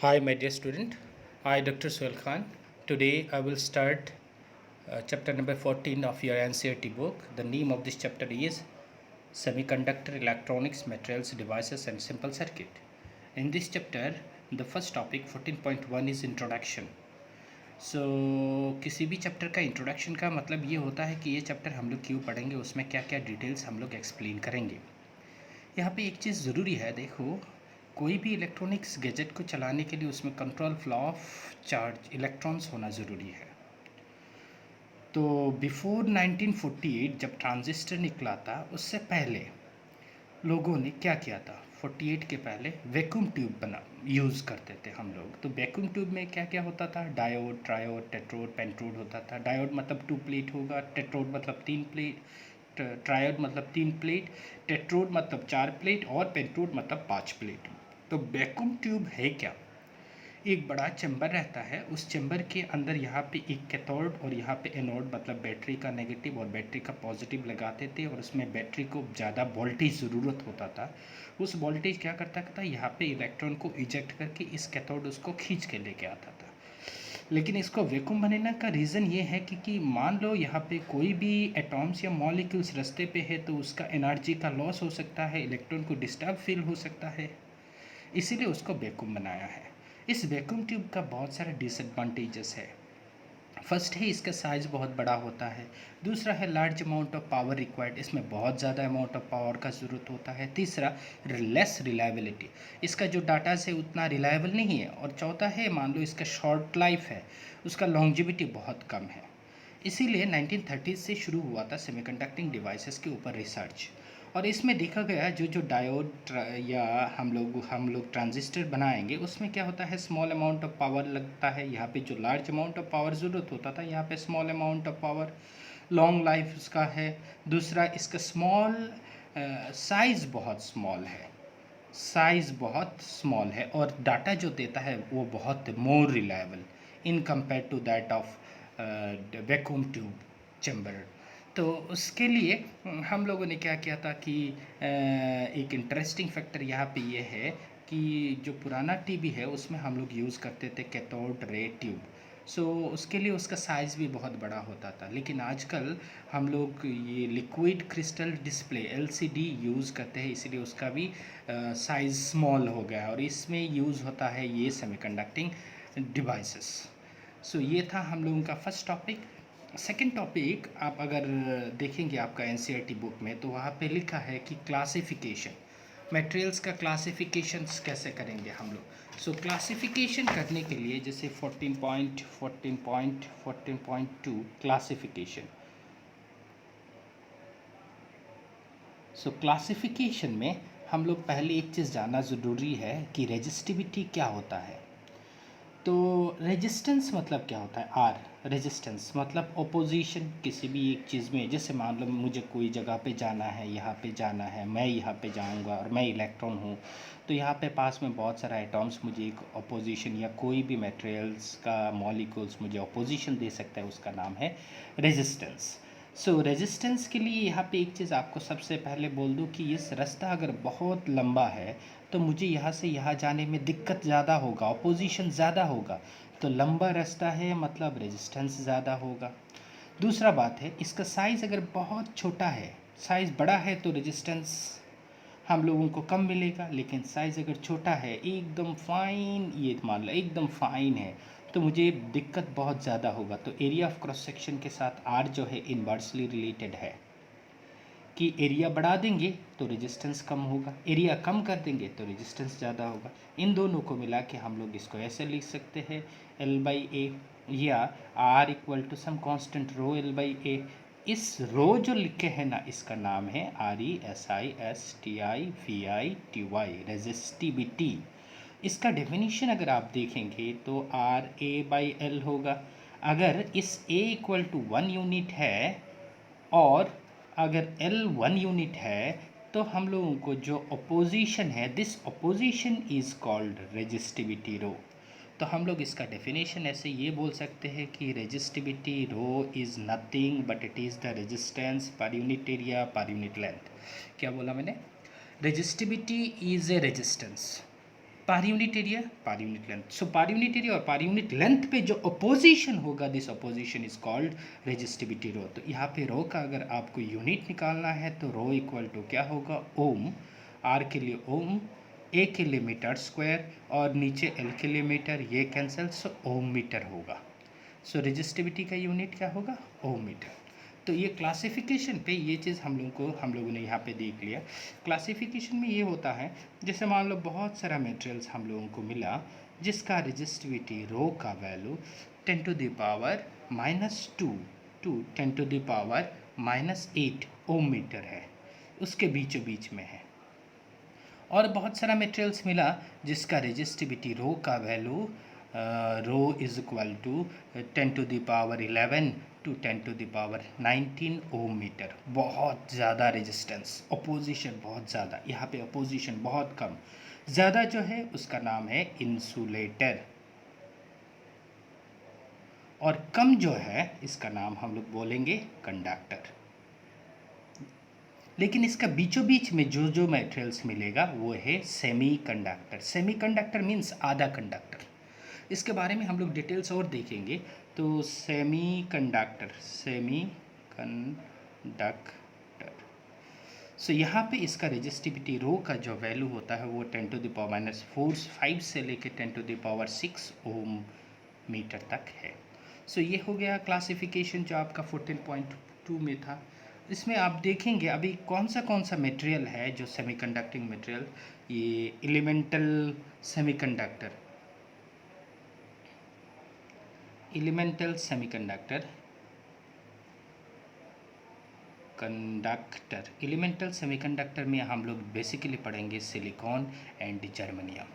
Hi, my dear student. I, Dr. Suhail Khan. Today I will start chapter number 14 of your NCERT book. The name of this chapter is Semiconductor Electronics, Materials, Devices and Simple Circuit. In this chapter, the first topic 14.1 is Introduction. So किसी भी chapter का introduction का मतलब ये होता है कि ये चैप्टर हम लोग क्यों पढ़ेंगे, उसमें क्या क्या डिटेल्स हम लोग एक्सप्लेन करेंगे। यहाँ पे एक चीज़ ज़रूरी है, देखो, कोई भी इलेक्ट्रॉनिक्स गैजेट को चलाने के लिए उसमें control flow of charge electrons होना ज़रूरी है। तो बिफोर 1948 जब ट्रांजिस्टर निकला था, उससे पहले लोगों ने क्या किया था, 48 के पहले वैक्यूम ट्यूब बना यूज़ करते थे हम लोग। तो वैक्यूम ट्यूब में क्या क्या होता था, डायोड, ट्रायोड, टेट्रोड, पेंटोड होता था। डायोड मतलब 2 प्लेट होगा, टेट्रोड मतलब 3 प्लेट, ट्रायोड मतलब 3 प्लेट, टेट्रोड मतलब 4 प्लेट और पेंटोड मतलब 5 प्लेट। तो वैक्यूम ट्यूब है क्या, एक बड़ा चैम्बर रहता है, उस चैम्बर के अंदर यहाँ पे एक कैथोड और यहाँ पे एनोड मतलब बैटरी का नेगेटिव और बैटरी का पॉजिटिव लगाते थे, और उसमें बैटरी को ज़्यादा वोल्टेज ज़रूरत होता था। उस वोल्टेज क्या करता था, यहाँ पे इलेक्ट्रॉन को इजेक्ट करके इस कैथोड उसको खींच के लेके आता था। लेकिन इसको वैक्यूम बनाने का रीज़न ये है कि मान लो यहाँ पे कोई भी एटॉम्स या मॉलिक्यूल्स रास्ते पे है, तो उसका एनर्जी का लॉस हो सकता है, इलेक्ट्रॉन को डिस्टर्ब फील हो सकता है, इसीलिए उसको वैक्यूम बनाया है। इस वैक्यूम ट्यूब का बहुत सारे डिसएडवांटेजेस है। फर्स्ट है, इसका साइज़ बहुत बड़ा होता है। दूसरा है large amount of power required, इसमें बहुत ज़्यादा अमाउंट ऑफ पावर का ज़रूरत होता है। तीसरा, लेस रिलायबिलिटी, इसका जो डाटा है उतना रिलायबल नहीं है। और चौथा है, मान लो इसका शॉर्ट लाइफ है, उसका लॉन्जिविटी बहुत कम है। इसीलिए 1930 से शुरू हुआ था सेमीकंडक्टिंग डिवाइसेस के ऊपर रिसर्च, और इसमें देखा गया जो जो डायोड या हम लोग ट्रांजिस्टर बनाएंगे, उसमें क्या होता है, स्मॉल अमाउंट ऑफ पावर लगता है। यहाँ पे जो लार्ज अमाउंट ऑफ पावर ज़रूरत होता था, यहाँ पे small amount of power, long life उसका है। दूसरा, इसका स्मॉल साइज़ बहुत स्मॉल है, साइज़ बहुत स्मॉल है, और डाटा जो देता है वो बहुत more reliable in compare to that of vacuum tube chamber. तो उसके लिए हम लोगों ने क्या किया था कि एक इंटरेस्टिंग फैक्टर यहाँ पे ये है कि जो पुराना टीवी है उसमें हम लोग यूज़ करते थे कैथोड रे ट्यूब। सो उसके लिए उसका साइज़ भी बहुत बड़ा होता था। लेकिन आजकल हम लोग ये liquid crystal display LCD use करते हैं, इसीलिए उसका भी साइज़ स्मॉल हो गया है, और इसमें यूज़ होता है ये सेमीकंडक्टिंग डिवाइसेस। सो ये था हम लोगों का फर्स्ट टॉपिक। सेकंड टॉपिक आप अगर देखेंगे आपका एनसीईआरटी बुक में, तो वहाँ पे लिखा है कि क्लासिफिकेशन, मटेरियल्स का क्लासिफिकेशन कैसे करेंगे हम लोग। सो क्लासिफिकेशन करने के लिए जैसे 14.14.14.2 क्लासिफिकेशन। सो क्लासिफिकेशन में हम लोग पहले एक चीज़ जानना ज़रूरी है कि रेजिस्टिविटी क्या होता है। तो रेजिस्टेंस मतलब क्या होता है, आर रेजिस्टेंस मतलब ओपोजिशन किसी भी एक चीज़ में। जैसे मान लो मुझे कोई जगह पे जाना है, यहाँ पे जाना है, मैं यहाँ पे जाऊँगा और मैं इलेक्ट्रॉन हूँ, तो यहाँ पे पास में बहुत सारा एटॉम्स मुझे एक ओपोजिशन, या कोई भी मटेरियल्स का मॉलिक्यूल्स मुझे ओपोजिशन दे सकता है, उसका नाम है रेजिस्टेंस। सो रेजिस्टेंस के लिए यहाँ पे एक चीज़ आपको सबसे पहले बोल दूँ कि इस रास्ता अगर बहुत लंबा है, तो मुझे यहाँ से यहाँ जाने में दिक्कत ज़्यादा होगा, अपोजिशन ज़्यादा होगा। तो लंबा रास्ता है मतलब रेजिस्टेंस ज़्यादा होगा। दूसरा बात है, इसका साइज़ अगर बहुत छोटा है, साइज़ बड़ा है तो रेजिस्टेंस हम लोगों को कम मिलेगा। लेकिन साइज़ अगर छोटा है, एकदम फाइन, ये मान लो एकदम फाइन है, तो मुझे दिक्कत बहुत ज़्यादा होगा। तो एरिया ऑफ क्रॉस सेक्शन के साथ आर जो है इन्वर्सली रिलेटेड है, कि एरिया बढ़ा देंगे तो रेजिस्टेंस कम होगा, एरिया कम कर देंगे तो रेजिस्टेंस ज़्यादा होगा। इन दोनों को मिला के हम लोग इसको ऐसे लिख सकते हैं, एल बाई ए, या R equal to some constant rho L by A. इस रो जो लिखे हैं ना, इसका नाम है R E S I S T I V I T Y, resistivity. इसका डेफिनेशन अगर आप देखेंगे तो आर ए बाई एल होगा। अगर इस ए इक्वल टू 1 यूनिट है और अगर L 1 यूनिट है, तो हम लोगों को जो अपोजिशन है, this opposition is called resistivity rho. तो हम लोग इसका डेफिनेशन ऐसे ये बोल सकते हैं कि resistivity rho is nothing but it is the resistance पर यूनिट एरिया पर यूनिट लेंथ। क्या बोला मैंने, रेजिस्टिविटी इज़ ए रेजिस्टेंस पर यूनिट एरिया, पर unit length. So per unit area और पर यूनिट लेंथ पे जो अपोजिशन होगा, this opposition is called resistivity rho. तो यहाँ पे रो का अगर आपको यूनिट निकालना है तो रो इक्वल टू क्या होगा, ओम। आर के लिए ओम, ए के लिए मीटर स्क्वायर और नीचे एल के लिए मीटर, ये कैंसिल, सो ओम मीटर होगा। सो रेजिस्टिविटी का यूनिट क्या होगा, ओम मीटर। तो ये क्लासिफिकेशन पे ये चीज़ हम लोगों ने यहाँ पे देख लिया। क्लासिफिकेशन में ये होता है, जैसे मान लो बहुत सारा मटेरियल्स हम लोगों को मिला जिसका रेजिस्टिविटी रो का value 10 to the power -2 to 10 to the power -8 ohm metre है, उसके बीचों बीच में है। और बहुत सारा मटेरियल्स मिला जिसका रेजिस्टिविटी रो का value rho is equal to 10 to the power 11 to 10 to the power 19 ohm metre. बहुत ज़्यादा रेजिस्टेंस, अपोजिशन बहुत ज़्यादा, यहाँ पे अपोजिशन बहुत कम। ज़्यादा जो है उसका नाम है इंसुलेटर, और कम जो है इसका नाम हम लोग बोलेंगे कंडक्टर। लेकिन इसका बीचों बीच में जो जो मटेरियल्स मिलेगा वो है सेमीकंडक्टर। सेमीकंडक्टर मीन्स आधा कंडक्टर। इसके बारे में हम लोग डिटेल्स और देखेंगे। तो सेमीकंडक्टर, सो यहाँ पे इसका रेजिस्टिविटी रो का जो वैल्यू होता है वो 10 टू द पावर -5 से लेके 10 to the power 6 ohm metre तक है। सो ये हो गया क्लासिफिकेशन जो आपका 14.2 में था। इसमें आप देखेंगे अभी कौन सा मटेरियल है जो सेमीकंडक्टिंग मटेरियल, ये elemental semiconductor, elemental semiconductor elemental semiconductor में हम लोग बेसिकली पढ़ेंगे सिलिकॉन एंड जर्मेनियम।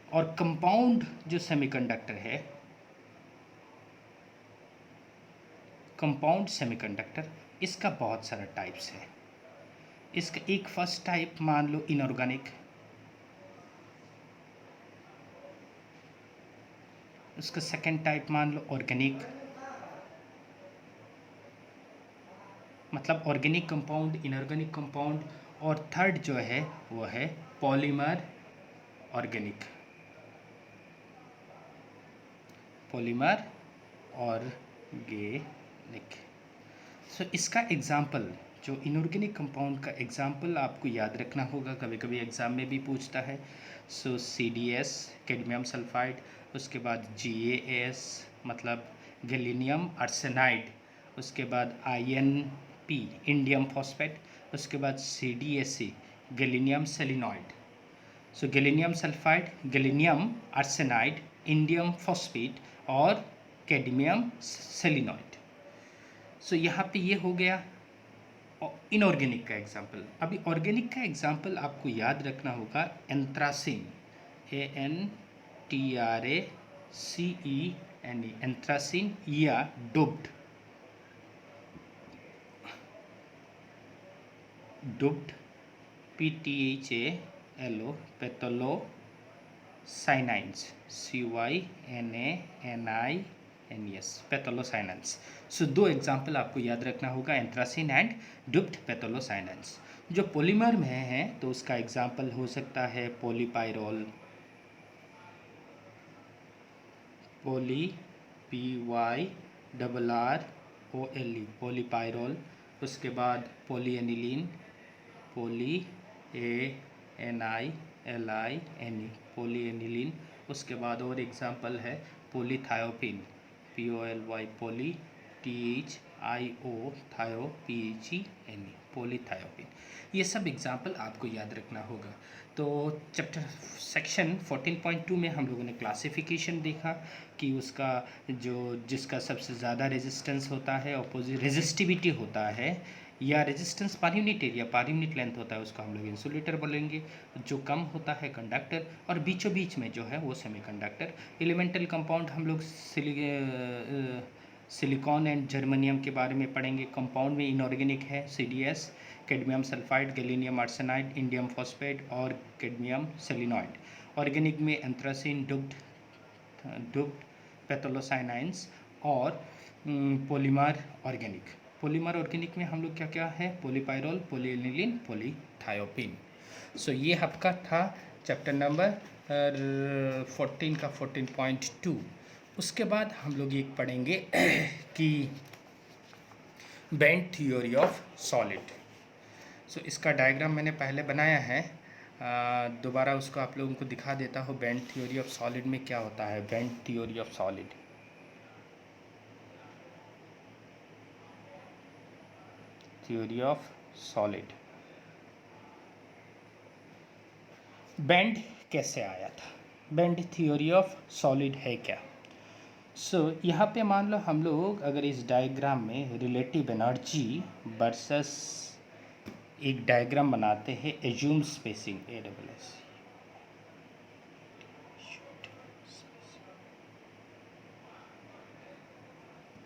और कंपाउंड जो सेमीकंडक्टर है, कंपाउंड सेमीकंडक्टर, इसका बहुत सारा टाइप्स है। इसका एक फर्स्ट टाइप मान लो इनऑर्गेनिक, उसका सेकंड टाइप मान लो ऑर्गेनिक, मतलब ऑर्गेनिक कंपाउंड, इनऑर्गेनिक कंपाउंड, और थर्ड जो है वो है पॉलीमर ऑर्गेनिक, पॉलीमर ऑर्गेनिक। सो इसका एग्जाम्पल, जो इनऑर्गेनिक कंपाउंड का एग्जाम्पल आपको याद रखना होगा, कभी कभी एग्ज़ाम में भी पूछता है। सो CdS कैडमियम सल्फाइड, उसके बाद GaAs मतलब गैलिनियम आर्सेनाइड, उसके बाद InP इंडियम फॉस्फेट, उसके बाद CdSe गैलिनियम सेलिनॉइड। सो गैलिनियम sulphide, gallium arsenide, indium phosphate और कैडमियम सेलिनॉइड। सो यहाँ पे ये हो गया इनऑर्गेनिक का एग्जाम्पल। अभी ऑर्गेनिक का एग्जाम्पल आपको याद रखना होगा एंथ्रासिन, ANTRACENE, एंथ्रासिन, या डुप्ड, PTHALO, पैथोलोसाइनाइंस, CYNANINS, पैथोलोसाइनाइंस। सो दो एग्जाम्पल आपको याद रखना होगा, एंथ्रासिन एंड डुप्ड पैथोलोसाइनाइंस। जो पॉलीमर में है तो उसका एग्जाम्पल हो सकता है पॉलीपायरोल, PYRROLE, पॉलीपायरोल, उसके बाद पॉलीएनिलीन, POLYANILINE, पॉलीएनिलीन। उसके बाद और एग्जाम्पल है पोलीथायोपिन, POLY, पोली, THIO, थायो, PHENE, पोलीथायोपिन। ये सब एग्जाम्पल आपको याद रखना होगा। तो चैप्टर सेक्शन 14.2 में हम लोगों ने क्लासिफिकेशन देखा कि उसका जिसका सबसे ज़्यादा रेजिस्टेंस होता है, अपोजिट रेजिस्टिविटी होता है, या रेजिस्टेंस पर यूनिट एरिया, पर यूनिट लेंथ होता है, उसको हम लोग इंसुलेटर बोलेंगे। जो कम होता है कंडक्टर, और बीचों बीच में जो है वो सेमीकंडक्टर। एलिमेंटल कंपाउंड हम लोग सिलिकॉन एंड जर्मेनियम के बारे में पढ़ेंगे। कंपाउंड में इनऑर्गेनिक है CdS, cadmium sulphide, gallium arsenide, indium phosphate और कैडमियम सेलिनॉइड। ऑर्गेनिक में एंथ्रासिन, डुप्ड पैथोलोसाइनाइंस और पॉलीमर ऑर्गेनिक। पॉलीमर ऑर्गेनिक में हम लोग क्या क्या है, पॉलीपायरोल, पॉलीएनिलीन, पॉलीथायोपिन। सो ये आपका था चैप्टर नंबर 14 का 14.2। उसके बाद हम लोग एक पढ़ेंगे कि बेंड थ्योरी ऑफ सॉलिड। सो इसका डायग्राम मैंने पहले बनाया है, दोबारा उसको आप लोगों को दिखा देता हूँ। बेंड थ्योरी ऑफ सॉलिड में क्या होता है। Bend theory of solid, theory of solid, bend कैसे आया था, बेंड थ्योरी ऑफ सॉलिड है क्या। यहाँ पे मान लो हम लोग अगर इस डायग्राम में रिलेटिव एनर्जी वर्सेस एक डायग्राम बनाते हैं, एज्यूम स्पेसिंग,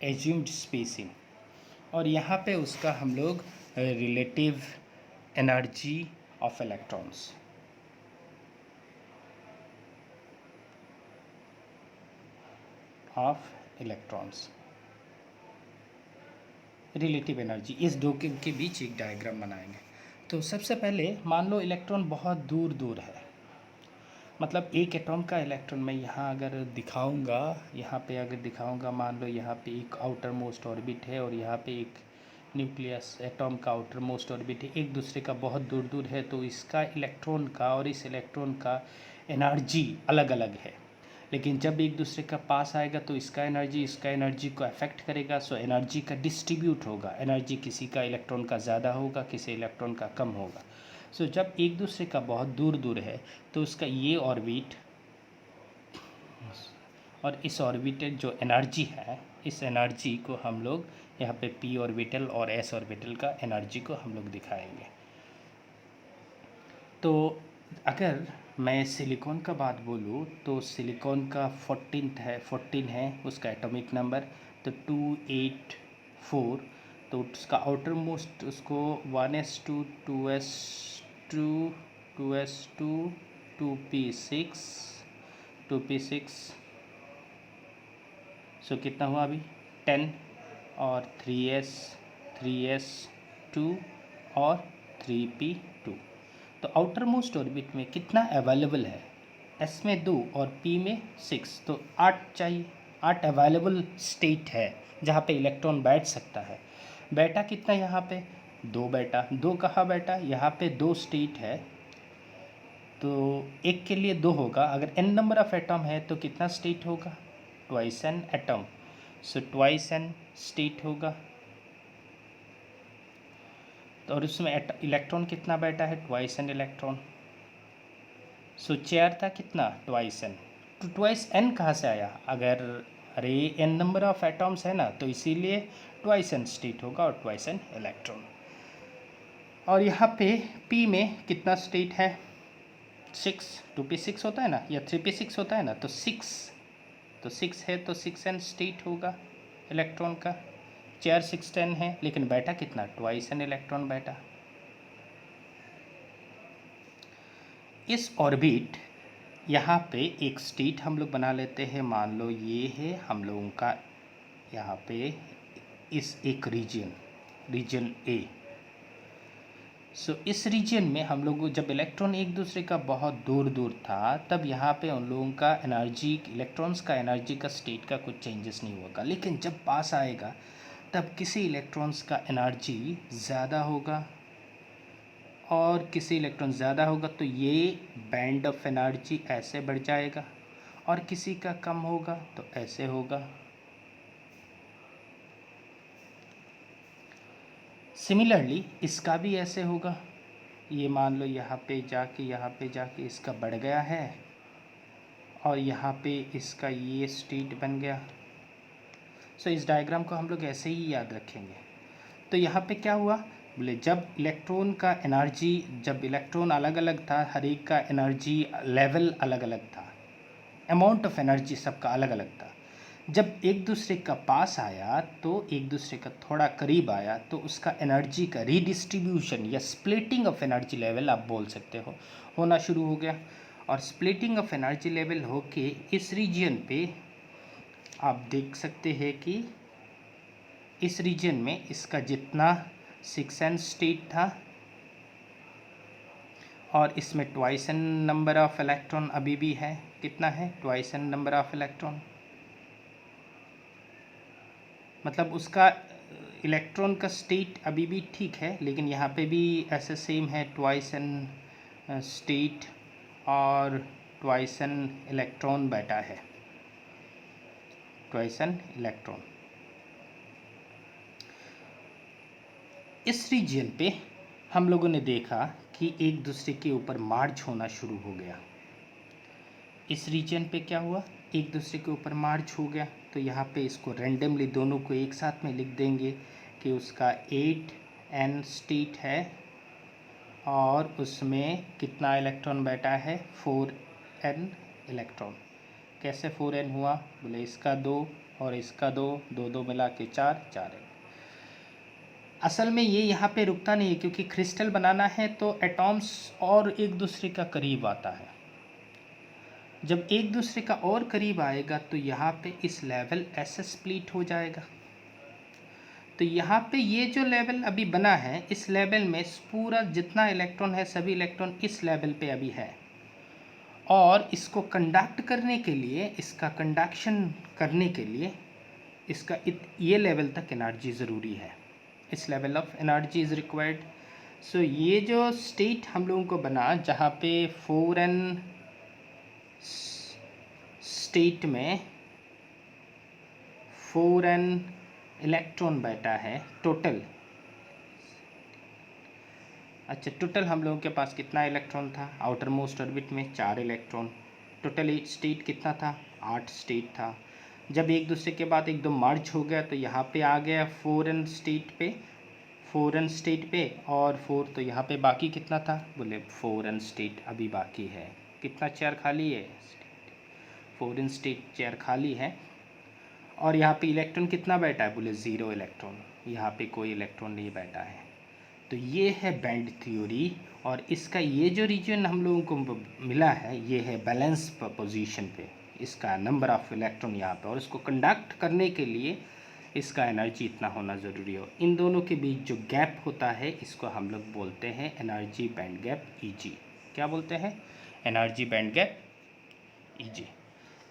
एज्यूम्ड स्पेसिंग, और यहाँ पे उसका हम लोग relative energy of electrons, relative energy, इस दो के बीच एक डायग्राम बनाएंगे। तो सबसे पहले मान लो इलेक्ट्रॉन बहुत दूर दूर है, मतलब एक एटॉम का इलेक्ट्रॉन मैं यहाँ अगर दिखाऊंगा, यहाँ पे अगर दिखाऊंगा, मान लो यहाँ पे एक आउटर मोस्ट ऑर्बिट है और यहाँ पे एक न्यूक्लियस एटॉम का आउटर मोस्ट ऑर्बिट है, एक दूसरे का बहुत दूर दूर है, तो इसका इलेक्ट्रॉन का और इस इलेक्ट्रॉन का एनर्जी अलग अलग है। लेकिन जब एक दूसरे का पास आएगा तो इसका एनर्जी को अफेक्ट करेगा। सो एनर्जी का डिस्ट्रीब्यूट होगा, एनर्जी किसी का इलेक्ट्रॉन का ज़्यादा होगा, किसी इलेक्ट्रॉन का कम होगा। जब एक दूसरे का बहुत दूर दूर है तो उसका ये ऑर्बिट और इस ऑर्बिटल जो एनर्जी है, इस एनर्जी को हम लोग यहाँ पे p ऑर्बिटल और s ऑर्बिटल का एनर्जी को हम लोग दिखाएंगे। तो अगर मैं सिलिकॉन का बात बोलूँ तो सिलिकॉन का 14 है उसका एटॉमिक नंबर, तो 284। तो उसका आउटर मोस्ट उसको 1s2 2s2 2s2 2p6 सो कितना हुआ अभी 10, और 3s 2 और 3p2। तो आउटर मोस्ट ऑर्बिट में कितना अवेलेबल है, s में 2 और p में 6, तो 8 चाहिए। 8 अवेलेबल स्टेट है जहाँ पे इलेक्ट्रॉन बैठ सकता है। बैठा कितना यहाँ पे 2 बैठा, 2 कहाँ बैठा, यहाँ पे 2 स्टेट है, तो एक के लिए 2 होगा। अगर n नंबर ऑफ एटम है तो कितना स्टेट होगा, twice N atom, so twice N state होगा। तो और उसमें इलेक्ट्रॉन कितना बैठा है, twice N electron. So chair था कितना, ट्वाइस एन। तो ट्वाइस एन कहाँ से आया, अगर अरे एन नंबर ऑफ एटम्स है ना, तो इसीलिए ट्वाइस एन स्टेट होगा और ट्वाइस एन इलेक्ट्रॉन। और यहाँ पे p में कितना स्टेट है, 6, 2p6 होता है ना, या 3p6 होता है ना, तो 6 है, तो 6n स्टेट होगा इलेक्ट्रॉन का। चेयर 610 है, लेकिन बैठा कितना, ट्वाइस एन इलेक्ट्रॉन बैठा। इस ऑर्बिट यहाँ पे एक स्टेट हम लोग बना लेते हैं, मान लो ये है हम लोगों का यहाँ पे इस एक रीजन ए। इस रीजन में हम लोग जब इलेक्ट्रॉन एक दूसरे का बहुत दूर दूर था, तब यहाँ पे उन लोगों का एनर्जी, इलेक्ट्रॉन्स का एनर्जी का स्टेट का कुछ चेंजेस नहीं होगा। लेकिन जब पास आएगा तब किसी इलेक्ट्रॉन्स का एनर्जी ज़्यादा होगा और किसी इलेक्ट्रॉन ज़्यादा होगा तो ये बैंड ऑफ एनर्जी ऐसे बढ़ जाएगा, और किसी का कम होगा तो ऐसे होगा। सिमिलरली इसका भी ऐसे होगा। ये मान लो यहाँ पे जाके इसका बढ़ गया है, और यहाँ पे इसका ये स्टेट बन गया। इस डायग्राम को हम लोग ऐसे ही याद रखेंगे। तो यहाँ पे क्या हुआ, बोले जब इलेक्ट्रॉन का एनर्जी, जब इलेक्ट्रॉन अलग अलग था, हर एक का एनर्जी लेवल अलग अलग था, अमाउंट ऑफ एनर्जी सबका अलग अलग था। जब एक दूसरे का पास आया तो एक दूसरे का थोड़ा करीब आया, तो उसका एनर्जी का रीडिस्ट्रीब्यूशन या स्प्लिटिंग ऑफ एनर्जी लेवल आप बोल सकते हो, होना शुरू हो गया। और स्प्लिटिंग ऑफ एनर्जी लेवल होके इस रीजन पे आप देख सकते हैं कि इस रीजन में इसका जितना 6n स्टेट था और इसमें twice n number of electron अभी भी है। कितना है? Twice n number of electron, मतलब उसका इलेक्ट्रॉन का स्टेट अभी भी ठीक है, लेकिन यहाँ पे भी ऐसे सेम है, ट्वाइस एन स्टेट और ट्वाइस एन इलेक्ट्रॉन बैठा है, ट्वाइस एन इलेक्ट्रॉन। इस रीजन पे हम लोगों ने देखा कि एक दूसरे के ऊपर मार्च होना शुरू हो गया। इस रीजन पे क्या हुआ? एक दूसरे के ऊपर मार्च हो गया। तो यहाँ पे इसको रैंडमली दोनों को एक साथ में लिख देंगे कि उसका 8n स्टेट है और उसमें कितना इलेक्ट्रॉन बैठा है? 4n electron. कैसे 4n हुआ? बोले इसका 2 और इसका 2, 2 2 मिला के 4, 4n। असल में ये यहाँ पे रुकता नहीं है, क्योंकि क्रिस्टल बनाना है तो एटॉम्स और एक दूसरे का करीब आता है। जब एक दूसरे का और करीब आएगा तो यहाँ पे इस लेवल ऐसे स्प्लिट हो जाएगा। तो यहाँ पे ये जो लेवल अभी बना है, इस लेवल में पूरा जितना इलेक्ट्रॉन है सभी इलेक्ट्रॉन इस लेवल पे अभी है, और इसको कंडक्ट करने के लिए, इसका कंडक्शन करने के लिए इसका ये लेवल तक एनर्जी ज़रूरी है। इस level of energy is required. So ये जो स्टेट हम लोगों को बना, जहाँ पे 4n स्टेट में 4n इलेक्ट्रॉन बैठा है टोटल। अच्छा, टोटल हम लोगों के पास कितना इलेक्ट्रॉन था? आउटर मोस्ट ऑर्बिट में 4 इलेक्ट्रॉन। टोटल स्टेट कितना था? 8 स्टेट था। जब एक दूसरे के बाद एकदम मर्ज हो गया तो यहाँ पे आ गया 4n स्टेट पे, 4n स्टेट पे, और 4 तो यहाँ पे बाकी कितना था? बोले 4n स्टेट अभी बाकी है। कितना चेयर खाली है? 4n स्टेट चेयर खाली है। और यहाँ पे इलेक्ट्रॉन कितना बैठा है? बोले 0 इलेक्ट्रॉन। यहाँ पे कोई इलेक्ट्रॉन नहीं बैठा है। तो ये है बैंड थ्योरी, और इसका ये जो रीजन हम लोगों को मिला है ये है बैलेंस पोजीशन पे। इसका नंबर ऑफ इलेक्ट्रॉन यहाँ पे, और इसको कंडक्ट करने के लिए इसका एनर्जी इतना होना ज़रूरी हो। इन दोनों के बीच जो गैप होता है इसको हम लोग बोलते हैं एनर्जी बैंड गैप, ईजी। क्या बोलते हैं? Energy band gap, easy.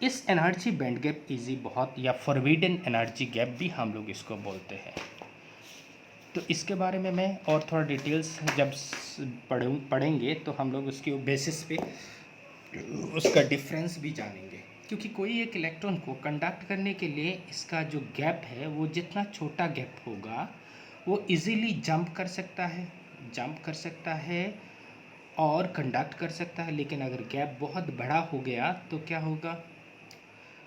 इस एनर्जी बैंड गैप ईजी बहुत, या फॉरबिडन एनर्जी गैप भी हम लोग इसको बोलते हैं। तो इसके बारे में मैं और थोड़ा डिटेल्स जब पढ़ेंगे तो हम लोग उसके बेसिस पे उसका डिफरेंस भी जानेंगे। क्योंकि कोई एक इलेक्ट्रॉन को कंडक्ट करने के लिए इसका जो गैप है वो जितना छोटा गैप होगा वो इजीली जंप कर सकता है और कंडक्ट कर सकता है। लेकिन अगर गैप बहुत बड़ा हो गया तो क्या होगा?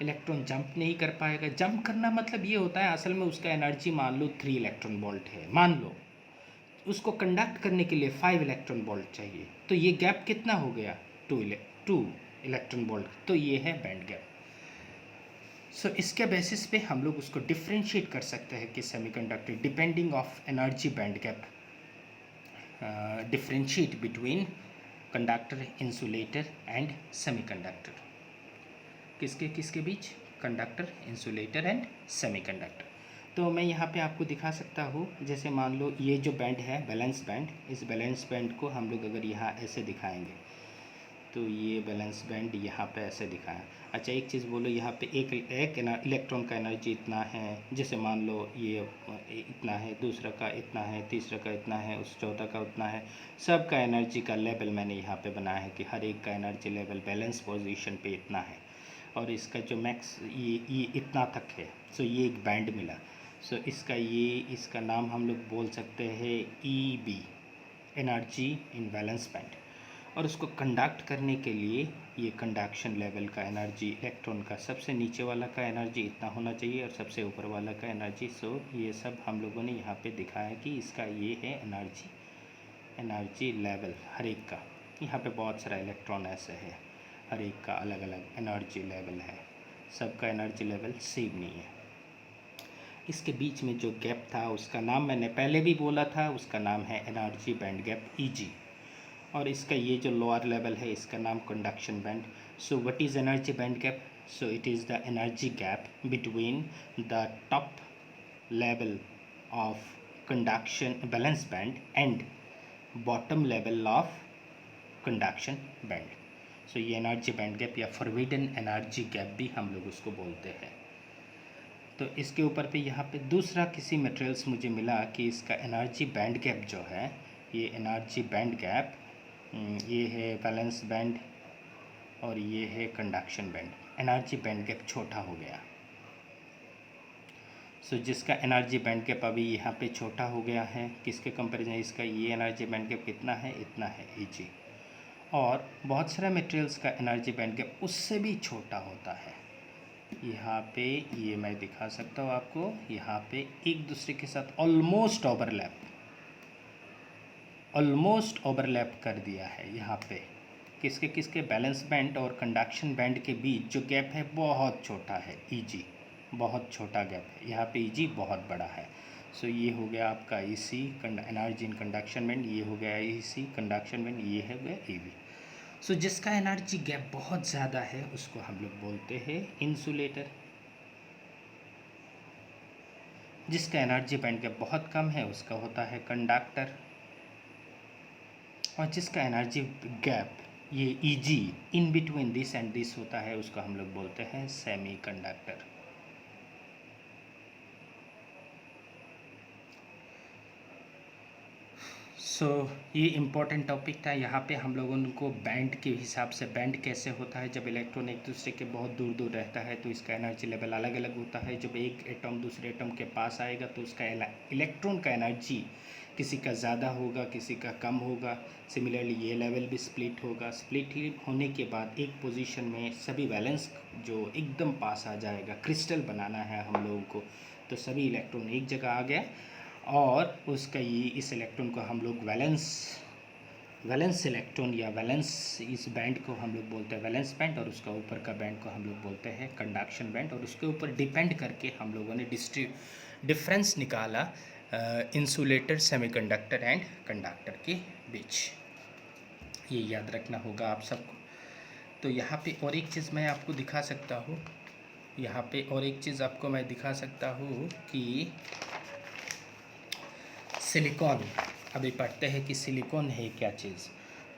इलेक्ट्रॉन जंप नहीं कर पाएगा। जंप करना मतलब ये होता है, असल में उसका एनर्जी मान लो 3 इलेक्ट्रॉन वोल्ट है, मान लो उसको कंडक्ट करने के लिए 5 इलेक्ट्रॉन वोल्ट चाहिए, तो ये गैप कितना हो गया? 2 इलेक्ट्रॉन वोल्ट। तो ये है बैंड गैप। सो इसके बेसिस पे हम लोग उसको डिफ्रेंशिएट कर सकते हैं कि semiconductor depending of energy band gap differentiate between conductor, insulator and semiconductor. किसके बीच? Conductor, insulator and semiconductor. तो मैं यहाँ पे आपको दिखा सकता हूँ, जैसे मान लो ये जो बैंड है बैलेंस बैंड, इस बैलेंस बैंड को हम लोग अगर यहाँ ऐसे दिखाएंगे तो ये बैलेंस बैंड यहाँ पे ऐसे दिखाया। अच्छा, एक चीज़ बोलो, यहाँ पे एक इलेक्ट्रॉन का एनर्जी इतना है, जैसे मान लो ये इतना है, दूसरा का इतना है, तीसरा का इतना है, उस चौथा का उतना है। सब का एनर्जी का लेवल मैंने यहाँ पे बनाया है कि हर एक का एनर्जी लेवल बैलेंस पोजीशन पे इतना है, और इसका जो मैक्स ये इतना तक है। सो ये एक बैंड मिला। सो इसका नाम हम लोग बोल सकते हैं EB, energy in balance band. और उसको कंडक्ट करने के लिए ये कंडक्शन लेवल का एनर्जी, इलेक्ट्रॉन का सबसे नीचे वाला का एनर्जी इतना होना चाहिए और सबसे ऊपर वाला का एनर्जी। सो ये सब हम लोगों ने यहाँ पे दिखाया कि इसका ये है एनर्जी लेवल हर एक का। यहाँ पे बहुत सारा इलेक्ट्रॉन ऐसे है, हर एक का अलग अलग एनर्जी लेवल है, सबका एनर्जी लेवल सेम नहीं है। इसके बीच में जो गैप था उसका नाम मैंने पहले भी बोला था, उसका नाम है एनर्जी बैंड गैप, EG। और इसका ये जो लोअर लेवल है इसका नाम conduction band. So what is energy band gap? So it is the energy gap between the top level of conduction balance band and bottom level of conduction band. So ये energy band gap या forbidden energy gap भी हम लोग उसको बोलते हैं। तो इसके ऊपर पे यहाँ पे दूसरा किसी मटेरियल्स मुझे मिला कि इसका एनर्जी बैंड गैप जो है, ये एनर्जी बैंड गैप, ये है वैलेंस बैंड और ये है conduction band. Energy band gap छोटा हो गया। सो जिसका एनर्जी बैंड गैप अभी यहाँ पे छोटा हो गया है, किसके कंपैरिजन, इसका ये एनर्जी बैंड गैप कितना है, इतना है Eg। और बहुत सारे मटेरियल्स का एनर्जी बैंड गैप उससे भी छोटा होता है। यहाँ पे ये मैं दिखा सकता हूँ आपको, यहाँ पे एक दूसरे के साथ ऑलमोस्ट ओवरलैप कर दिया है। यहाँ पे किसके किसके बैलेंस बैंड और कंडक्शन बैंड के बीच जो गैप है बहुत छोटा है, Eg बहुत छोटा गैप है। यहाँ पे Eg बहुत बड़ा है। सो ये हो गया आपका Ec energy in conduction band, ये हो गया Ec कंडक्शन बैंड, ये हो गया Ev। सो जिसका एनर्जी गैप बहुत ज़्यादा है उसको हम लोग बोलते हैं इंसुलेटर। जिसका एनर्जी बैंड गैप बहुत कम है उसका होता है कंडक्टर। और जिसका एनर्जी गैप ये Eg in between this and this होता है उसको हम लोग बोलते हैं सेमी कंडक्टर। सो ये इम्पोर्टेंट टॉपिक था। यहाँ पे हम लोगों को बैंड के हिसाब से, बैंड कैसे होता है, जब इलेक्ट्रॉन एक दूसरे के बहुत दूर दूर रहता है तो इसका एनर्जी लेवल अलग अलग होता है। जब एक एटम दूसरे एटम के पास आएगा तो उसका इलेक्ट्रॉन का एनर्जी किसी का ज़्यादा होगा, किसी का कम होगा। सिमिलरली ये लेवल भी स्प्लिट होगा। स्प्लिट होने के बाद एक पोजीशन में सभी वैलेंस जो एकदम पास आ जाएगा, क्रिस्टल बनाना है हम लोगों को, तो सभी इलेक्ट्रॉन एक जगह आ गया और उसका ये इस इलेक्ट्रॉन को हम लोग वैलेंस इलेक्ट्रॉन या वैलेंस, इस बैंड को हम लोग बोलते हैं वैलेंस बैंड, और उसका ऊपर का बैंड को हम लोग बोलते हैं कंडक्शन बैंड। और उसके ऊपर डिपेंड करके हम लोगों ने डिफरेंस निकाला इंसुलेटर, सेमीकंडक्टर एंड कंडक्टर के बीच। ये याद रखना होगा आप सबको। तो यहाँ पे और एक चीज़ मैं आपको दिखा सकता हूँ, यहाँ पे और एक चीज़ आपको मैं दिखा सकता हूँ कि सिलिकॉन, अभी पढ़ते हैं कि सिलिकॉन है क्या चीज़।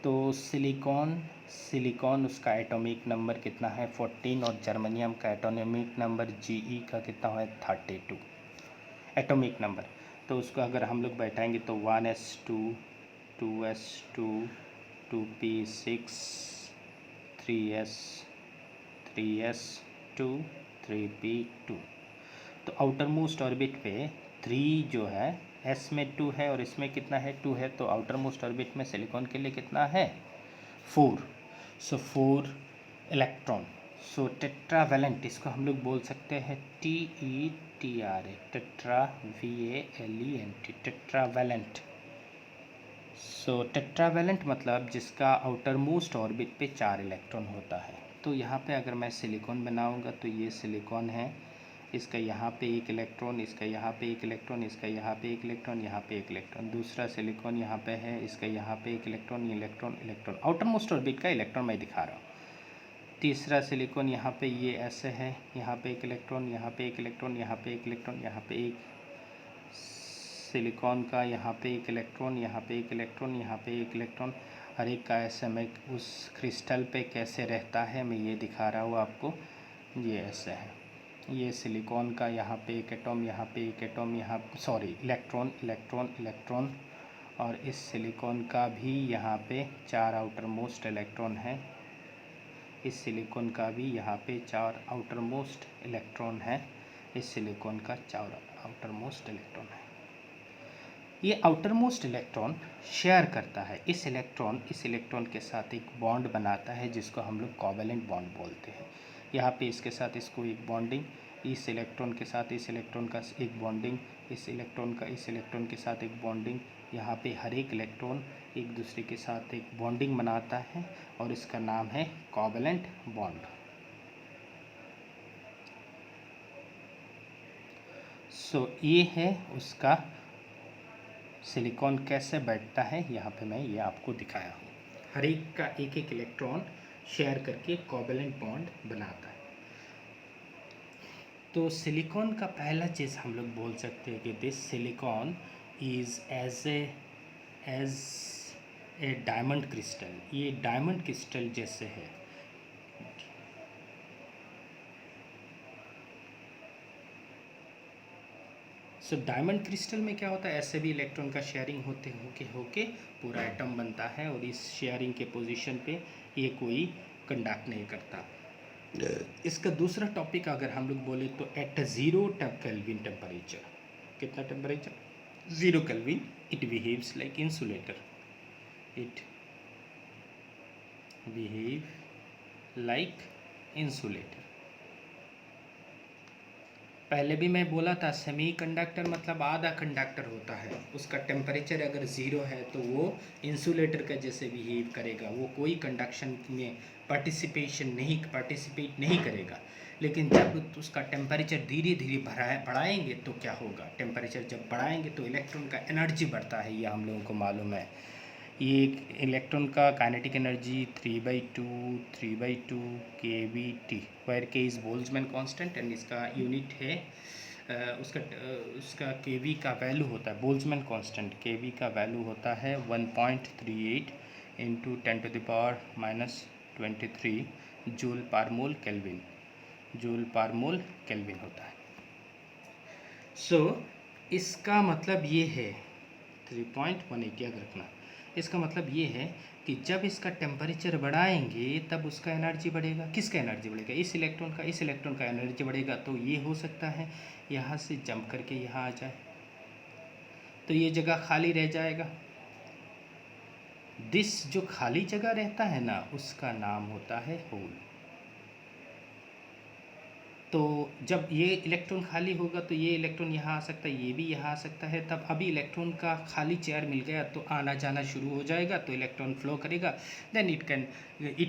तो सिलिकॉन उसका एटॉमिक नंबर कितना है 14, और जर्मनियम का एटॉमिक नंबर Ge का कितना है 32 एटॉमिक नंबर। तो उसको अगर हम लोग बैठाएंगे तो 1s2 2s2 2p6 3s2 3p2। तो आउटर मोस्ट ऑर्बिट पे 3 जो है, s में 2 है और इसमें कितना है 2 है, तो आउटर मोस्ट ऑर्बिट में सिलिकॉन के लिए कितना है 4। सो 4 इलेक्ट्रॉन। सो टेट्रावैलेंट इसको हम लोग बोल सकते हैं TETRA, टेट्रा VALENT, टेट्रावैलेंट। सो टेट्रावैलेंट मतलब जिसका आउटर मोस्ट ऑर्बिट पे 4 इलेक्ट्रॉन होता है। तो यहाँ पे अगर मैं सिलिकॉन बनाऊँगा तो ये सिलिकॉन है, इसका यहाँ पे एक इलेक्ट्रॉन, इसका यहाँ पे एक इलेक्ट्रॉन, इसका यहाँ पे एक इलेक्ट्रॉन, यहाँ पे एक इलेक्ट्रॉन। दूसरा सिलिकॉन यहाँ पे है, इसका यहाँ पे एक electron, electron outer most orbit का इलेक्ट्रॉन मैं दिखा रहा हूँ। तीसरा सिलिकॉन यहाँ पे ये ऐसे है, यहाँ पे एक इलेक्ट्रॉन, यहाँ पे एक इलेक्ट्रॉन, यहाँ पे एक इलेक्ट्रॉन, यहाँ पे एक सिलिकॉन का, यहाँ पे एक इलेक्ट्रॉन, यहाँ पे एक इलेक्ट्रॉन, यहाँ पे एक इलेक्ट्रॉन। हर एक का ऐसे मैं उस क्रिस्टल पे कैसे रहता है मैं ये दिखा रहा हूँ आपको। ये ऐसे है, ये सिलिकॉन का यहाँ पे एक एटॉम, यहाँ पे एक एटॉम, यहाँ इलेक्ट्रॉन। और इस सिलिकॉन का भी यहाँ पे 4 आउटर मोस्ट इलेक्ट्रॉन है। इस सिलिकॉन का भी यहाँ पे 4 आउटर मोस्ट इलेक्ट्रॉन है। इस सिलिकॉन का 4 आउटर मोस्ट इलेक्ट्रॉन है। ये आउटर मोस्ट इलेक्ट्रॉन शेयर करता है, इस इलेक्ट्रॉन के साथ एक बॉन्ड बनाता है जिसको हम लोग कोवेलेंट बॉन्ड बोलते हैं। यहाँ पे इसके साथ इसको एक बॉन्डिंग, इस इलेक्ट्रॉन के साथ इस इलेक्ट्रॉन का एक बॉन्डिंग, इस इलेक्ट्रॉन का इस इलेक्ट्रॉन के साथ एक बॉन्डिंग। यहाँ पे हर एक इलेक्ट्रॉन एक दूसरे के साथ एक बॉन्डिंग बनाता है और इसका नाम है कोवेलेंट बॉन्ड। सो ये है उसका सिलिकॉन कैसे बैठता है, यहाँ पे मैं ये आपको दिखाया हूँ। हर एक का एक एक इलेक्ट्रॉन शेयर करके कोवेलेंट बॉन्ड बनाता है। तो सिलिकॉन का पहला चीज़ हम लोग बोल सकते हैं कि this silicon is a diamond crystal, ये डायमंड क्रिस्टल जैसे है। सो डायमंड क्रिस्टल में क्या होता है, ऐसे भी इलेक्ट्रॉन का शेयरिंग होते होके पूरा एटम बनता है, और इस शेयरिंग के पोजीशन पे ये कोई कंडक्ट नहीं करता। इसका दूसरा टॉपिक अगर हम लोग बोले तो एट 0 केल्विन टेम्परेचर, कितना temperature, 0 kelvin, it behaves like insulator, it behave like insulator. पहले भी मैं बोला था सेमीकंडक्टर मतलब आधा कंडक्टर होता है, उसका टेम्परेचर अगर 0 है तो वो इंसुलेटर का जैसे बिहेव करेगा, वो कोई कंडक्शन में पार्टिसिपेट नहीं करेगा। लेकिन जब उसका टेम्परेचर धीरे धीरे बढ़ाएंगे तो क्या होगा, टेम्परेचर जब बढ़ाएंगे तो इलेक्ट्रॉन का एनर्जी बढ़ता है, ये हम लोगों को मालूम है। ये इलेक्ट्रॉन का काइनेटिक एनर्जी 3/2 kVT, वेयर के इज़ बोल्ट्जमैन कांस्टेंट, एंड इसका यूनिट है उसका केवी का वैल्यू होता है, बोल्ट्जमैन कांस्टेंट केवी का वैल्यू होता है 1.38 × 10⁻⁻23 जूल पर मोल केल्विन होता है। सो इसका मतलब ये है 3.18 याद रखना। इसका मतलब ये है कि जब इसका टेम्परेचर बढ़ाएंगे तब उसका एनर्जी बढ़ेगा। किसका एनर्जी बढ़ेगा, इस इलेक्ट्रॉन का एनर्जी बढ़ेगा। तो ये हो सकता है यहाँ से जंप करके यहाँ आ जाए, तो ये जगह खाली रह जाएगा। जो खाली जगह रहता है ना, उसका नाम होता है होल। तो जब ये इलेक्ट्रॉन खाली होगा तो ये इलेक्ट्रॉन यहाँ आ सकता है, ये भी यहाँ आ सकता है। तब अभी इलेक्ट्रॉन का खाली चेयर मिल गया तो आना जाना शुरू हो जाएगा, तो इलेक्ट्रॉन फ्लो करेगा, then it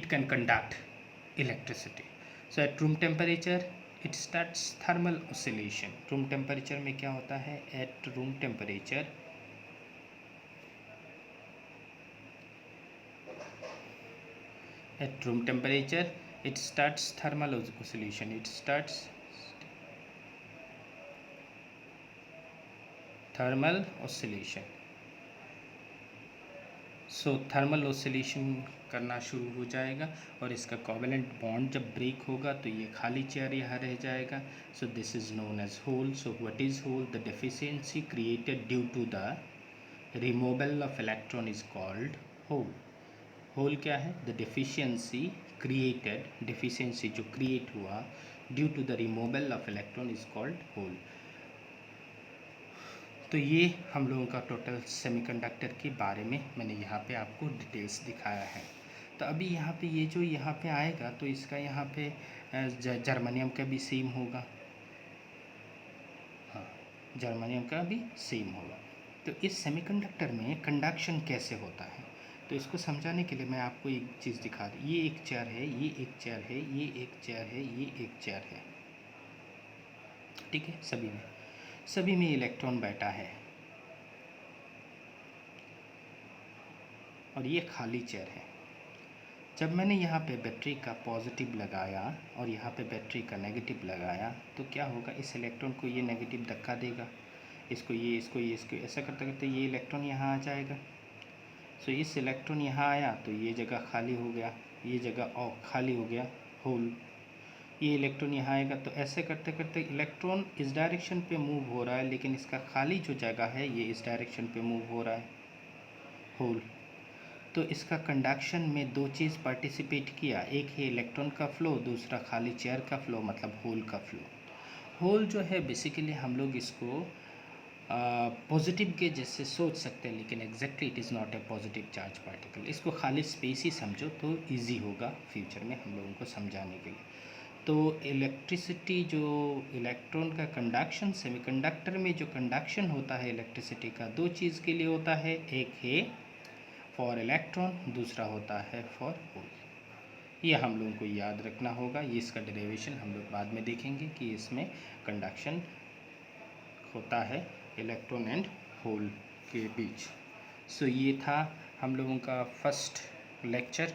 can conduct electricity. So at room temperature it starts thermal oscillation. Room temperature में क्या होता है, at room temperature it starts thermal oscillation. It starts thermal oscillation. So thermal oscillation करना शुरू हो जाएगा, और इसका कोवेलेंट बॉन्ड जब ब्रेक होगा तो ये खाली चेयर यहाँ रह जाएगा। So this is known as hole. So what is hole, the deficiency created due to the removal of electron is called hole. Hole क्या है, द डेफिशिएंसी जो क्रिएट हुआ due to the removal of electron is called hole. तो ये हम लोगों का total semiconductor के बारे में मैंने यहाँ पे आपको डिटेल्स दिखाया है। तो अभी यहाँ पे ये जो यहाँ पे आएगा तो इसका यहाँ पे जर्मनियम का भी सेम होगा, हाँ जर्मनियम का भी सेम होगा। तो इस सेमीकंडक्टर में कंडक्शन कैसे होता है, तो इसको समझाने के लिए मैं आपको एक चीज़ दिखा दूँ। ये एक चेयर है, ये एक चेयर है, ये एक चेयर है, ये एक चेयर है, ठीक है। सभी में इलेक्ट्रॉन बैठा है, और ये खाली चेयर है। जब मैंने यहाँ पे बैटरी का पॉजिटिव लगाया और यहाँ पे बैटरी का नेगेटिव लगाया तो क्या होगा, इस इलेक्ट्रॉन को ये नेगेटिव धक्का देगा, इसको ऐसा करते करते ये इलेक्ट्रॉन यहाँ आ जाएगा। सो इस इलेक्ट्रॉन यहाँ आया तो ये जगह खाली हो गया, ये जगह खाली हो गया, होल। ये इलेक्ट्रॉन यहाँ आएगा तो ऐसे करते करते इलेक्ट्रॉन इस डायरेक्शन पे मूव हो रहा है, लेकिन इसका खाली जो जगह है ये इस डायरेक्शन पे मूव हो रहा है, होल। तो इसका कंडक्शन में दो चीज़ पार्टिसिपेट किया, एक है इलेक्ट्रॉन का फ्लो, दूसरा खाली चेयर का फ्लो, मतलब होल का फ्लो। होल जो है बेसिकली हम लोग इसको पॉजिटिव के जैसे सोच सकते हैं, लेकिन exactly it is not a positive charge particle. इसको खाली स्पेस ही समझो तो इजी होगा फ्यूचर में हम लोगों को समझाने के लिए। तो इलेक्ट्रिसिटी जो इलेक्ट्रॉन का कंडक्शन, सेमीकंडक्टर में जो कंडक्शन होता है इलेक्ट्रिसिटी का, दो चीज़ के लिए होता है, एक है फॉर इलेक्ट्रॉन, दूसरा होता है फॉर होल। ये हम लोगों को याद रखना होगा। ये इसका डेरिवेशन हम लोग बाद में देखेंगे कि इसमें कंडक्शन होता है इलेक्ट्रॉन एंड होल के बीच। सो ये था हम लोगों का फर्स्ट लेक्चर।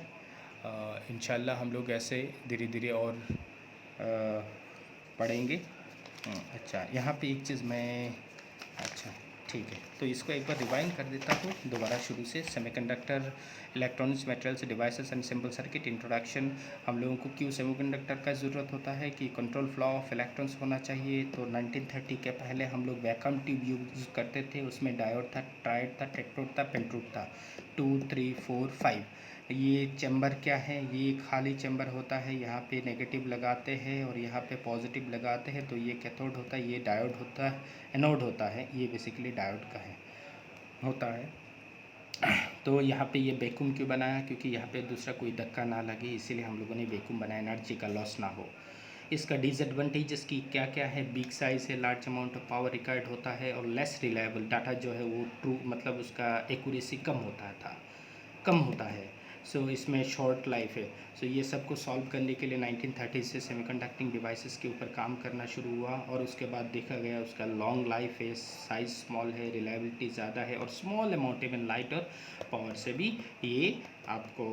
इंशाल्लाह हम लोग ऐसे धीरे धीरे और पढ़ेंगे। अच्छा, यहाँ पे एक चीज़ मैं ठीक है, तो इसको एक बार रिवाइंड कर देता हूँ दोबारा शुरू से। Semiconductor, electronics, materials, devices and simple circuit introduction. हम लोगों को क्यों सेमीकंडक्टर का ज़रूरत होता है कि कंट्रोल फ्लो ऑफ इलेक्ट्रॉन्स होना चाहिए। तो 1930 के पहले हम लोग वैक्यूम ट्यूब यूज़ करते थे, उसमें डायोड था, ट्रायड था, टेट्रोड था, पेंटोड था, 2, 3, 4, 5। ये चैम्बर क्या है, ये खाली चैम्बर होता है, यहाँ पे नेगेटिव लगाते हैं और यहाँ पे पॉजिटिव लगाते हैं, तो ये कैथोड होता है, ये डायोड होता है, एनोड होता है, ये बेसिकली डायोड का है होता है। तो यहाँ पे ये वैक्यूम क्यों बनाया, क्योंकि यहाँ पे दूसरा कोई धक्का ना लगे, इसीलिए हम लोगों ने वैक्यूम बनाया, एनर्जी का लॉस ना हो। इसका डिसएडवांटेजेस की क्या क्या है, बिग साइज है, large amount of power required होता है और लेस रिलायबल, डाटा जो है वो ट्रू मतलब उसका एक्यूरेसी कम होता है। सो इसमें शॉर्ट लाइफ है। सो ये सब को सॉल्व करने के लिए 1930 से सेमीकंडक्टिंग डिवाइसेस के ऊपर काम करना शुरू हुआ और उसके बाद देखा गया उसका लॉन्ग लाइफ है, साइज़ स्मॉल है, रिलायबिलिटी ज़्यादा है और स्मॉल अमाउंट इवन लाइट और पावर से भी ये आपको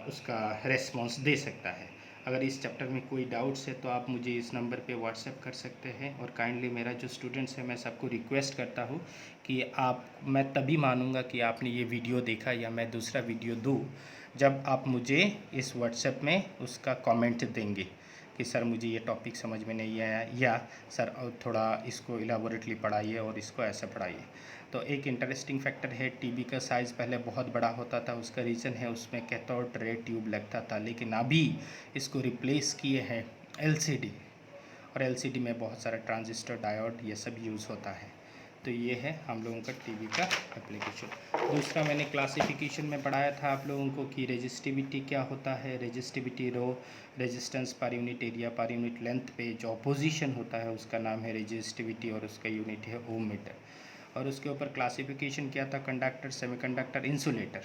उसका रेस्पॉन्स दे सकता है। अगर इस चैप्टर में कोई डाउट्स है तो आप मुझे इस नंबर पे व्हाट्सएप कर सकते हैं। और काइंडली मेरा जो स्टूडेंट्स है मैं सबको रिक्वेस्ट करता हूँ कि मैं तभी मानूंगा कि आपने ये वीडियो देखा या मैं दूसरा वीडियो दूँ जब आप मुझे इस व्हाट्सएप में उसका कमेंट देंगे कि सर मुझे ये टॉपिक समझ में नहीं आया, या सर थोड़ा इसको इलाबोरेटली पढ़ाइए और इसको ऐसे पढ़ाइए। तो एक इंटरेस्टिंग फैक्टर है, टीवी का साइज़ पहले बहुत बड़ा होता था, उसका रीज़न है उसमें कैथोड रे ट्यूब लगता था, लेकिन अभी इसको रिप्लेस किए हैं एलसीडी, और एलसीडी में बहुत सारा ट्रांजिस्टर, डायोड, ये सब यूज़ होता है। तो ये है हम लोगों का टीवी का एप्लीकेशन। दूसरा मैंने क्लासिफिकेशन में पढ़ाया था आप लोगों को कि रेजिस्टिविटी क्या होता है। रेजिस्टिविटी रो रेजिस्टेंस पर यूनिट एरिया पर यूनिट लेंथ पे जो अपोजिशन होता है उसका नाम है रेजिस्टिविटी और उसका यूनिट है ओम मीटर। और उसके ऊपर क्लासिफिकेशन क्या था, कंडक्टर, सेमीकंडक्टर, इंसुलेटर।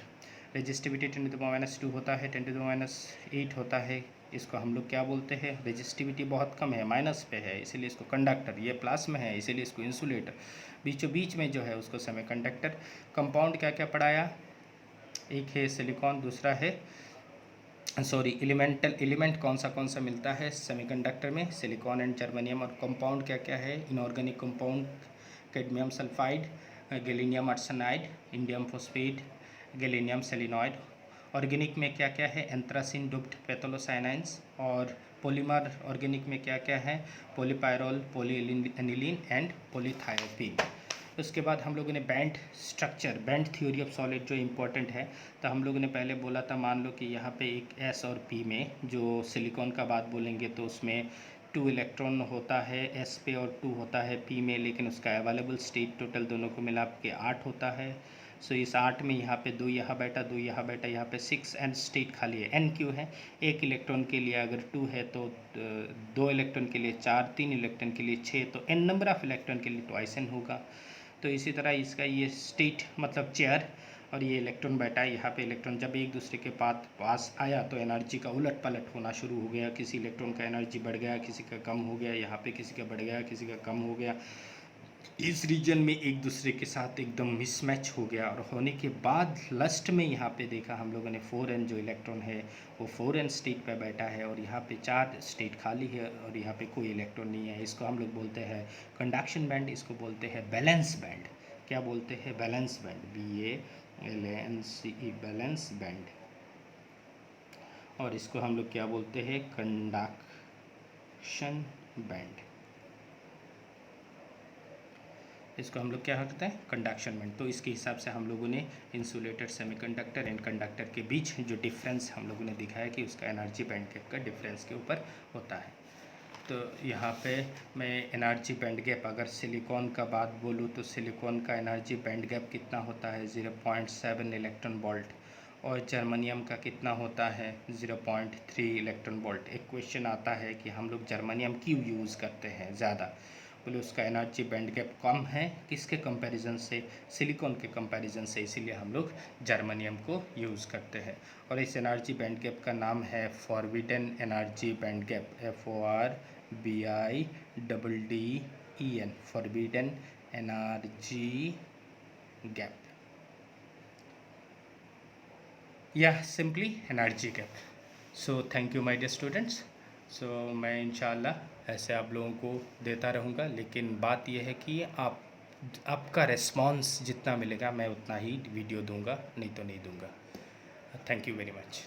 रेजिस्टिविटी 10⁻² होता है, 10⁻8 होता है। इसको हम लोग क्या बोलते हैं, रेजिस्टिविटी बहुत कम है, माइनस पे है, इसीलिए इसको कंडक्टर। ये प्लस में है इसीलिए इसको इंसुलेटर। बीचों बीच में जो है उसको सेमीकंडक्टर। कंपाउंड क्या क्या पढ़ाया, एक है सिलिकॉन, दूसरा है एलिमेंट कौन सा मिलता है सेमीकंडक्टर में, सिलिकॉन एंड जर्मेनियम। और कंपाउंड क्या क्या है, inorganic compound, cadmium sulphide, gallium arsenide, indium phosphate, gallium selenoid. Organic में क्या क्या है, एंथ्रासिन, डुप्ट, पैथोलोसाइनाइंस। और पॉलीमर ऑर्गेनिक में क्या क्या है, पॉलीपायरोल, पॉलीएनिलीन एंड पॉलीथायोपीन। उसके बाद हम लोगों ने band structure, band theory of solid जो इम्पोर्टेंट है, तो हम लोगों ने पहले बोला था, मान लो कि यहाँ पे एक एस और पी में, जो सिलिकॉन का बात बोलेंगे तो उसमें 2 इलेक्ट्रॉन होता है एस पे और 2 होता है पी में, लेकिन उसका अवेलेबल स्टेट टोटल दोनों को मिला के 8 होता है। सो इस 8 में यहाँ पे 2 यहाँ बैठा, 2 यहाँ बैठा, यहाँ पे 6 एंड स्टेट खाली है। एन क्यों है, एक इलेक्ट्रॉन के लिए अगर 2 है तो 2 इलेक्ट्रॉन के लिए 4, 3 इलेक्ट्रॉन के लिए 6, तो एन नंबर ऑफ इलेक्ट्रॉन के लिए ट्वाइस एन होगा। तो इसी तरह इसका ये स्टेट मतलब चेयर, और ये इलेक्ट्रॉन बैठा है यहाँ पे। इलेक्ट्रॉन जब एक दूसरे के पास आया तो एनर्जी का उलट पलट होना शुरू हो गया, किसी इलेक्ट्रॉन का एनर्जी बढ़ गया, किसी का कम हो गया, यहाँ पे किसी का बढ़ गया, किसी का कम हो गया। इस रीजन में एक दूसरे के साथ एकदम मिसमैच हो गया, और होने के बाद लास्ट में यहाँ पे देखा हम लोगों ने 4n जो इलेक्ट्रॉन है वो 4n स्टेट पे बैठा है, और यहाँ पे 4 स्टेट खाली है और यहाँ पे कोई इलेक्ट्रॉन नहीं है। इसको हम लोग बोलते हैं कंडक्शन बैंड, इसको बोलते हैं बैलेंस बैंड। क्या बोलते हैं, balance band, BALANCE, balance band. और इसको हम लोग क्या बोलते हैं, कंडक्शन बैंड। इसको हम लोग क्या करते हैं, कंडक्शन बैंड। तो इसके हिसाब से हम लोगों ने इंसुलेटर, सेमीकंडक्टर एंड कंडक्टर के बीच जो डिफरेंस हम लोगों ने दिखाया कि उसका एनर्जी बैंड गैप का डिफरेंस के ऊपर होता है। तो यहाँ पे मैं एनर्जी बैंड गैप अगर सिलिकॉन का बात बोलूँ तो सिलिकॉन का एनर्जी बैंड गैप कितना होता है, 0.7 इलेक्ट्रॉन वोल्ट। और जर्मनियम का कितना होता है, 0.3 इलेक्ट्रॉन वोल्ट। एक क्वेश्चन आता है कि हम लोग जर्मनियम क्यों यूज़ करते हैं ज़्यादा, बोले उसका एनर्जी बैंड गैप कम है, किसके कंपैरिजन से, सिलिकॉन के कंपैरिजन से, इसीलिए हम लोग जर्मनियम को यूज़ करते हैं। और इस एनर्जी बैंड गैप का नाम है forbidden energy band gap, FORBIDDEN, forbidden energy gap, या simply energy gap. So thank you my dear students. So मैं इंशाल्लाह ऐसे आप लोगों को देता रहूँगा, लेकिन बात यह है कि आप आपका रिस्पॉन्स जितना मिलेगा मैं उतना ही वीडियो दूंगा, नहीं तो नहीं दूंगा। Thank you very much.